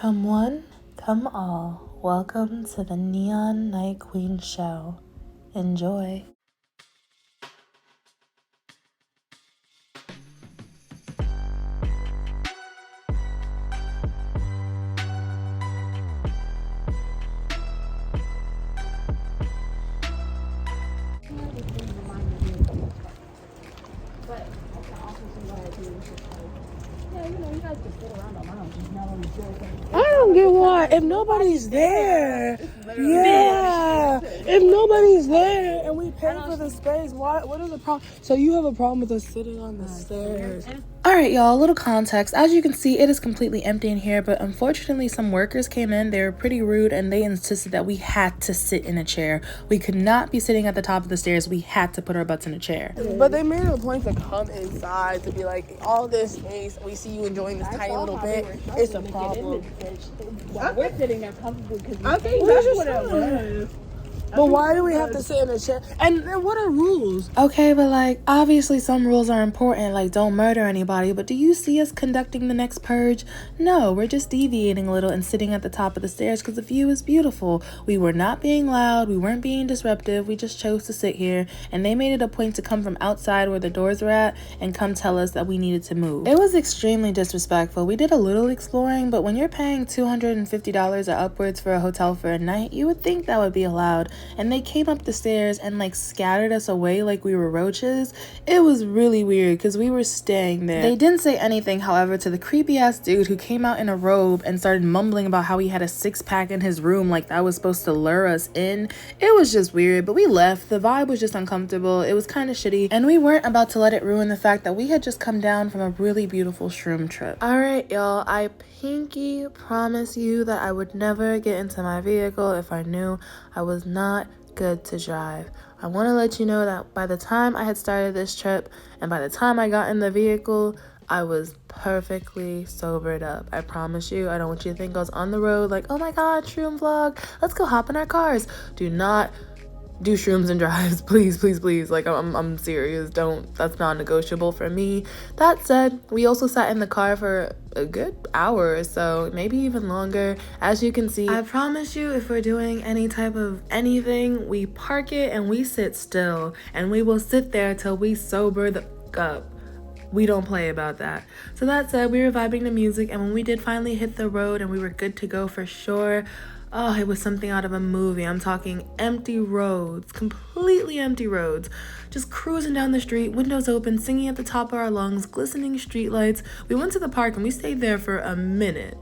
Come one, come all, welcome to the Neon Night Queen show. Enjoy. I don't get why. If nobody's there, if nobody's there and we pay for the space, what is the problem? So you have a problem with us sitting on the stairs? All right, y'all, a little context. As you can see, it is completely empty in here, but unfortunately some workers came in. They were pretty rude and they insisted that we had to sit in a chair. We could not be sitting at the top of the stairs. We had to put our butts in a chair. But they made it a point to come inside to be like, all this space, we see you enjoying this tiny little bit. It's a problem. We're sitting there comfortably because I think that's what it was. But why do we have to sit in a chair? And then what are rules? Okay, but like, obviously some rules are important, like don't murder anybody, but do you see us conducting the next purge? No, we're just deviating a little and sitting at the top of the stairs because the view is beautiful. We were not being loud, we weren't being disruptive, we just chose to sit here, and they made it a point to come from outside where the doors were at and come tell us that we needed to move. It was extremely disrespectful. We did a little exploring, but when you're paying $250 or upwards for a hotel for a night, you would think that would be allowed. And they came up the stairs and like scattered us away like we were roaches. It was really weird because we were staying there. They didn't say anything, however, to the creepy ass dude who came out in a robe and started mumbling about how he had a six-pack in his room like that was supposed to lure us in. It was just weird, but we left. The vibe was just uncomfortable. It was kind of shitty, and we weren't about to let it ruin the fact that we had just come down from a really beautiful shroom trip. All right, y'all, I pinky promise you that I would never get into my vehicle if I knew I was not good to drive. I want to let you know that by the time I had started this trip and by the time I got in the vehicle, I was perfectly sobered up. I promise you. I don't want you to think I was on the road like, oh my god, shroom vlog, let's go hop in our cars. Do not do shrooms and drives, please, please, please. Like, I'm serious. Don't. That's non-negotiable for me. That said, we also sat in the car for a good hour or so, maybe even longer. As you can see, I promise you, if we're doing any type of anything, we park it and we sit still, and we will sit there till we sober the up. We don't play about that. So that said, we were vibing to music, and when we did finally hit the road and we were good to go for sure, oh, it was something out of a movie. I'm talking empty roads, completely empty roads. Just cruising down the street, windows open, singing at the top of our lungs, glistening streetlights. We went to the park and we stayed there for a minute.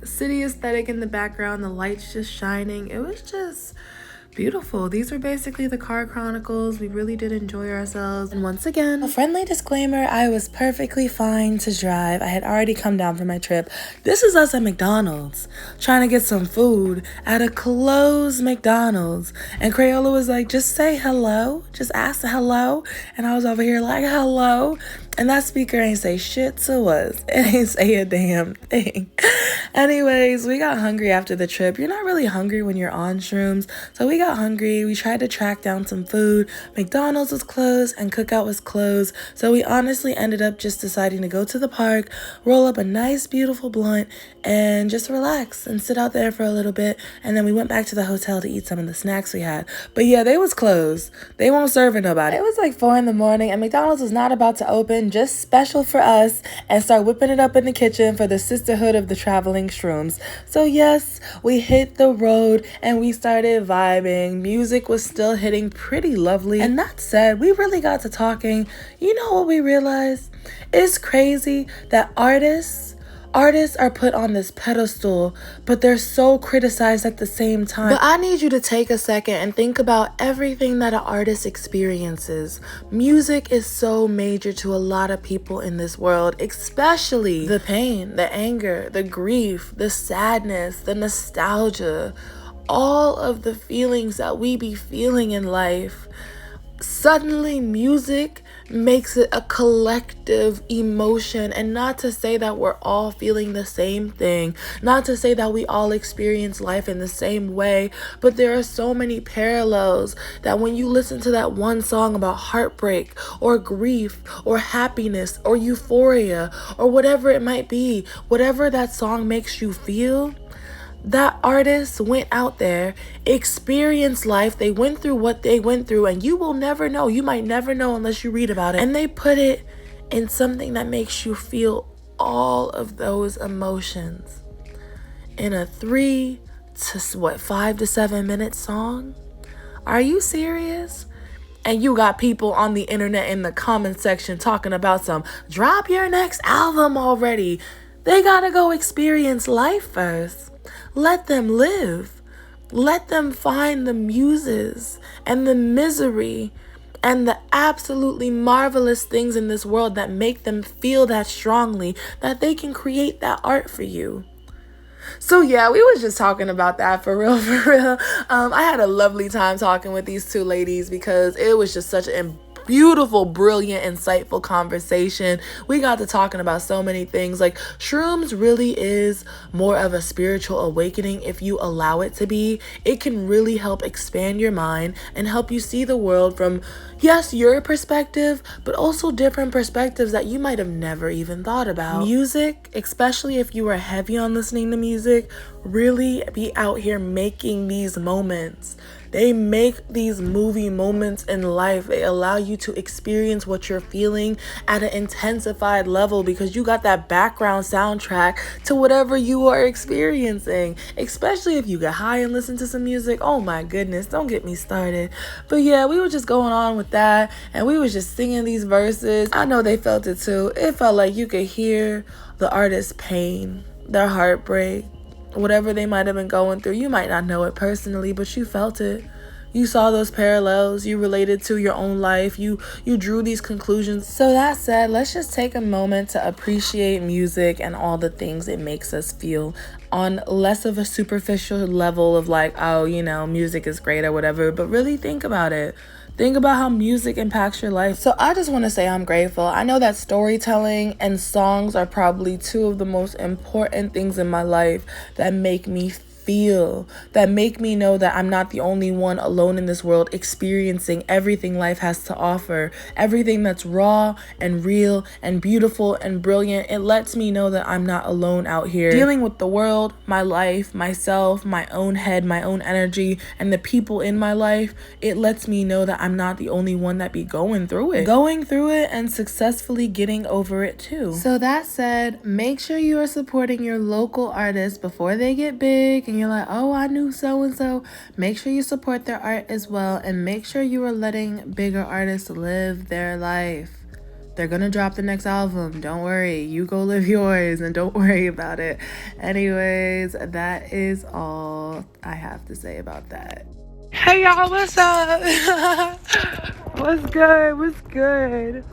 City aesthetic in the background, the lights just shining. It was just beautiful. These were basically the car chronicles. We really did enjoy ourselves. And once again, a friendly disclaimer, I was perfectly fine to drive. I had already come down from my trip. This is us at McDonald's trying to get some food at a closed McDonald's. And Crayola was like, just say hello. Just ask hello. And I was over here like, hello. And that speaker ain't say shit to us. It ain't say a damn thing. Anyways, we got hungry after the trip. You're not really hungry when you're on shrooms. So we got hungry. We tried to track down some food. McDonald's was closed and Cookout was closed. So we honestly ended up just deciding to go to the park, roll up a nice, beautiful blunt, and just relax and sit out there for a little bit. And then we went back to the hotel to eat some of the snacks we had. But yeah, they was closed. They won't serve nobody. It was like 4 a.m. and McDonald's was not about to open, just special for us, and start whipping it up in the kitchen for the sisterhood of the traveling shrooms. So yes, we hit the road and we started vibing. Music was still hitting pretty lovely. And that said, we really got to talking. You know what we realized? It's crazy that artists are put on this pedestal, but they're so criticized at the same time. But I need you to take a second and think about everything that an artist experiences. Music is so major to a lot of people in this world, especially the pain, the anger, the grief, the sadness, the nostalgia, all of the feelings that we be feeling in life. Suddenly, music makes it a collective emotion. And not to say that we're all feeling the same thing, not to say that we all experience life in the same way, but there are so many parallels that when you listen to that one song about heartbreak or grief or happiness or euphoria or whatever it might be, whatever that song makes you feel, that artist went out there, experienced life, they went through what they went through, and you will never know. You might never know unless you read about it. And they put it in something that makes you feel all of those emotions in a 5 to 7 minute song. Are you serious? And you got people on the internet in the comment section talking about some drop your next album already. They gotta go experience life first. Let them live. Let them find the muses and the misery and the absolutely marvelous things in this world that make them feel that strongly that they can create that art for you. So yeah, we was just talking about that for real. I had a lovely time talking with these two ladies because it was just such a beautiful, brilliant, insightful conversation. We got to talking about so many things. Like, shrooms really is more of a spiritual awakening if you allow it to be. It can really help expand your mind and help you see the world from, yes, your perspective, but also different perspectives that you might have never even thought about. Music, especially if you are heavy on listening to music, really be out here making these moments. They make these movie moments in life. They allow you to experience what you're feeling at an intensified level because you got that background soundtrack to whatever you are experiencing. Especially if you get high and listen to some music. Oh my goodness, don't get me started. But yeah, we were just going on with that and we was just singing these verses. I know they felt it too. It felt like you could hear the artist's pain, their heartbreak, whatever they might have been going through. You might not know it personally, but you felt it. You saw those parallels. You related to your own life. You drew these conclusions. So that said, let's just take a moment to appreciate music and all the things it makes us feel on less of a superficial level of like, oh, you know, music is great or whatever, but really think about it. Think about how music impacts your life. So I just want to say I'm grateful. I know that storytelling and songs are probably two of the most important things in my life that make me feel, that make me know that I'm not the only one alone in this world experiencing everything life has to offer, everything that's raw and real and beautiful and brilliant. It lets me know that I'm not alone out here dealing with the world, my life, myself, my own head, my own energy, and the people in my life. It lets me know that I'm not the only one that be going through it and successfully getting over it too. So that said, make sure you are supporting your local artists before they get big and you're like, oh, I knew so-and-so. Make sure you support their art as well, and make sure you are letting bigger artists live their life. They're gonna drop the next album. Don't worry. You go live yours and don't worry about it. Anyways, that is all I have to say about that. Hey y'all, what's up? What's good? What's good?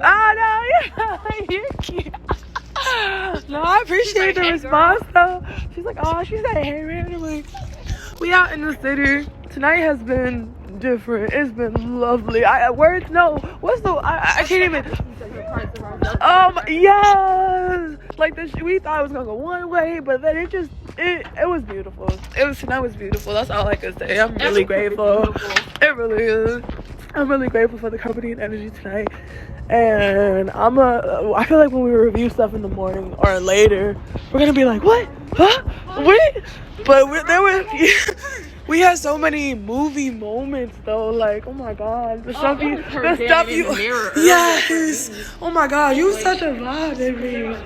Oh no, you're cute. No, I appreciate the response though. She's like, oh, she said hey randomly. We out in the city. Tonight has been different. It's been lovely. I can't even. Yes. Like we thought it was gonna go one way, but then it was beautiful. Tonight was beautiful. That's all I can say. I'm really grateful. It really is. I'm really grateful for the company and energy tonight. And I feel like when we review stuff in the morning or later, we're gonna be like, what? Huh? Wait. But we had so many movie moments though. Like, oh my god, the stuff you, yes. Oh my god, you such a vibe, baby.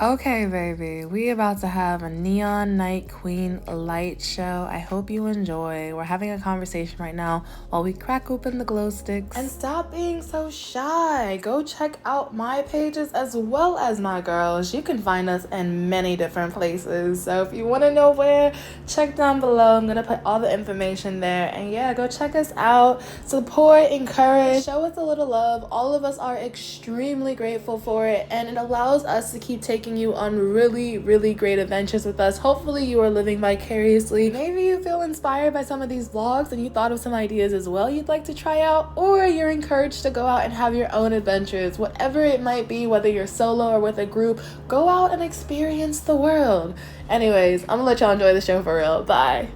Okay, baby, we about to have a Neon Night Queen light show. I hope you enjoy. We're having a conversation right now while we crack open the glow sticks. And stop being so shy. Go check out my pages as well as my girls. You can find us in many different places. So if you want to know where, check down below. I'm going to put all the information there. And yeah, go check us out. Support, encourage, show us a little love. All of us are extremely grateful for it. And it allows us to keep taking taking you on really, really great adventures with us. Hopefully you are living vicariously. Maybe you feel inspired by some of these vlogs and you thought of some ideas as well you'd like to try out, or you're encouraged to go out and have your own adventures. Whatever it might be, whether you're solo or with a group, go out and experience the world. Anyways, I'm gonna let y'all enjoy the show for real. Bye.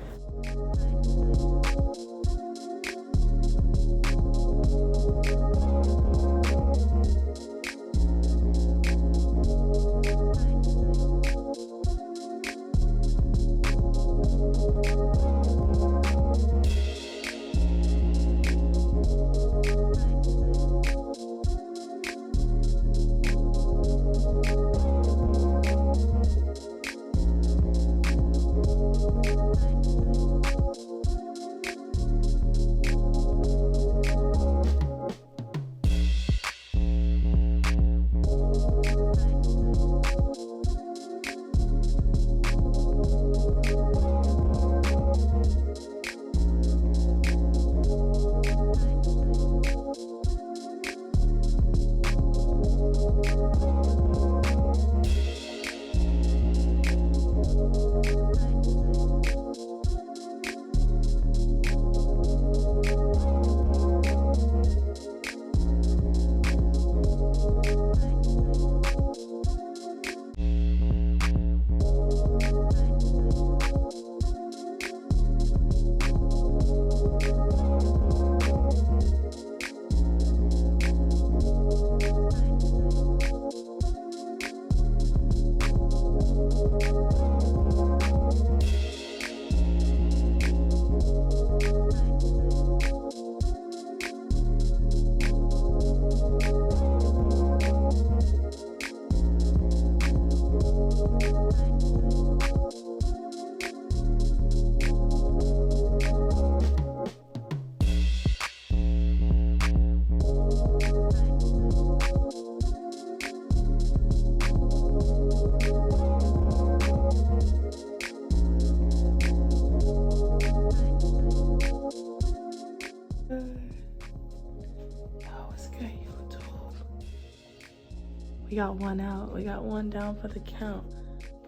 We got one out. We got one down for the count.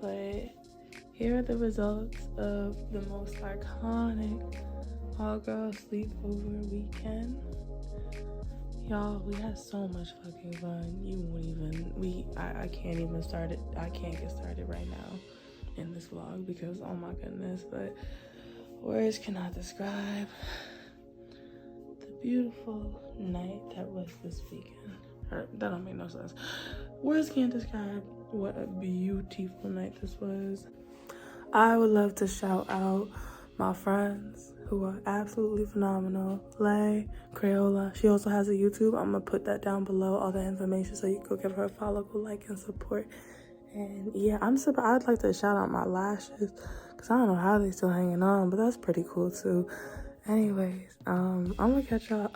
But here are the results of the most iconic all-girl sleepover weekend. Y'all, we had so much fucking fun. You won't even, I can't even start it. I can't get started right now in this vlog because, oh my goodness, but words cannot describe the beautiful night that was this weekend. That don't make no sense. Words can't describe what a beautiful night this was. I would love to shout out my friends who are absolutely phenomenal. Lay, Crayola. She also has a YouTube. I'm gonna put that down below, all the information, so you can go give her a follow, go like and support. And yeah, I'd like to shout out my lashes because I don't know how they still hanging on, but that's pretty cool too. Anyways, I'm gonna catch y'all.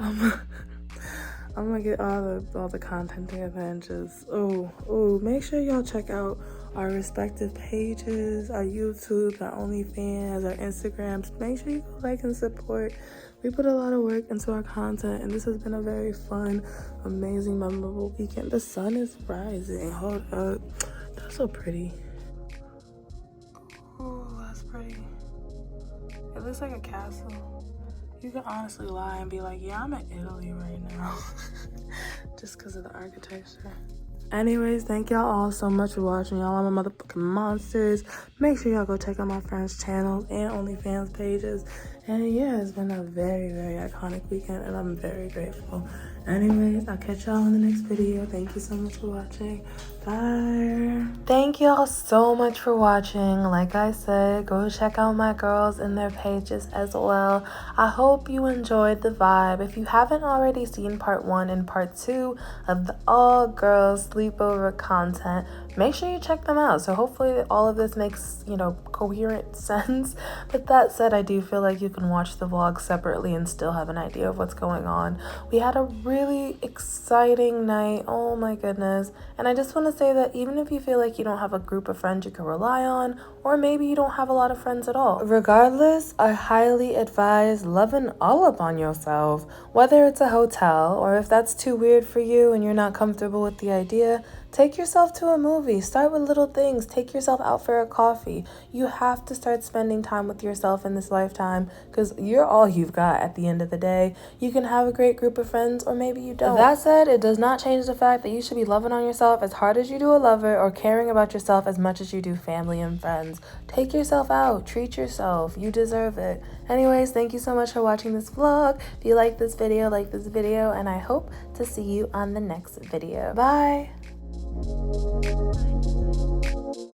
I'm gonna get all the content together and just make sure y'all check out our respective pages, our YouTube, our OnlyFans, our Instagrams. Make sure you go like and support. We put a lot of work into our content, and this has been a very fun, amazing, memorable weekend. The sun is rising. Hold up, that's so pretty. Oh, that's pretty. It looks like a castle. You can honestly lie and be like, yeah, I'm in Italy right now. Just because of the architecture. Anyways, thank y'all all so much for watching. Y'all are my motherfucking monsters. Make sure y'all go check out my friends' channels and OnlyFans pages. And yeah, it's been a very, very iconic weekend, and I'm very grateful. Anyways, I'll catch y'all in the next video. Thank you so much for watching. Bye. Thank y'all so much for watching. Like I said, go check out my girls and their pages as well. I hope you enjoyed the vibe. If you haven't already seen part 1 and part 2 of the all girls sleepover content, make sure you check them out. So hopefully all of this makes, coherent sense. But that said, I do feel like you can watch the vlog separately and still have an idea of what's going on. We had a really exciting night. Oh my goodness. And I just want to say that even if you feel like you don't have a group of friends you can rely on, or maybe you don't have a lot of friends at all, regardless, I highly advise loving all up on yourself. Whether it's a hotel, or if that's too weird for you and you're not comfortable with the idea, Take yourself to a movie. Start with little things. Take yourself out for a coffee. You have to start spending time with yourself in this lifetime because you're all you've got at the end of the day. You can have a great group of friends or maybe you don't. That said, it does not change the fact that you should be loving on yourself as hard as you do a lover or caring about yourself as much as you do family and friends. Take yourself out. Treat yourself. You deserve it. Anyways, thank you so much for watching this vlog. If you like this video, and I hope to see you on the next video. Bye.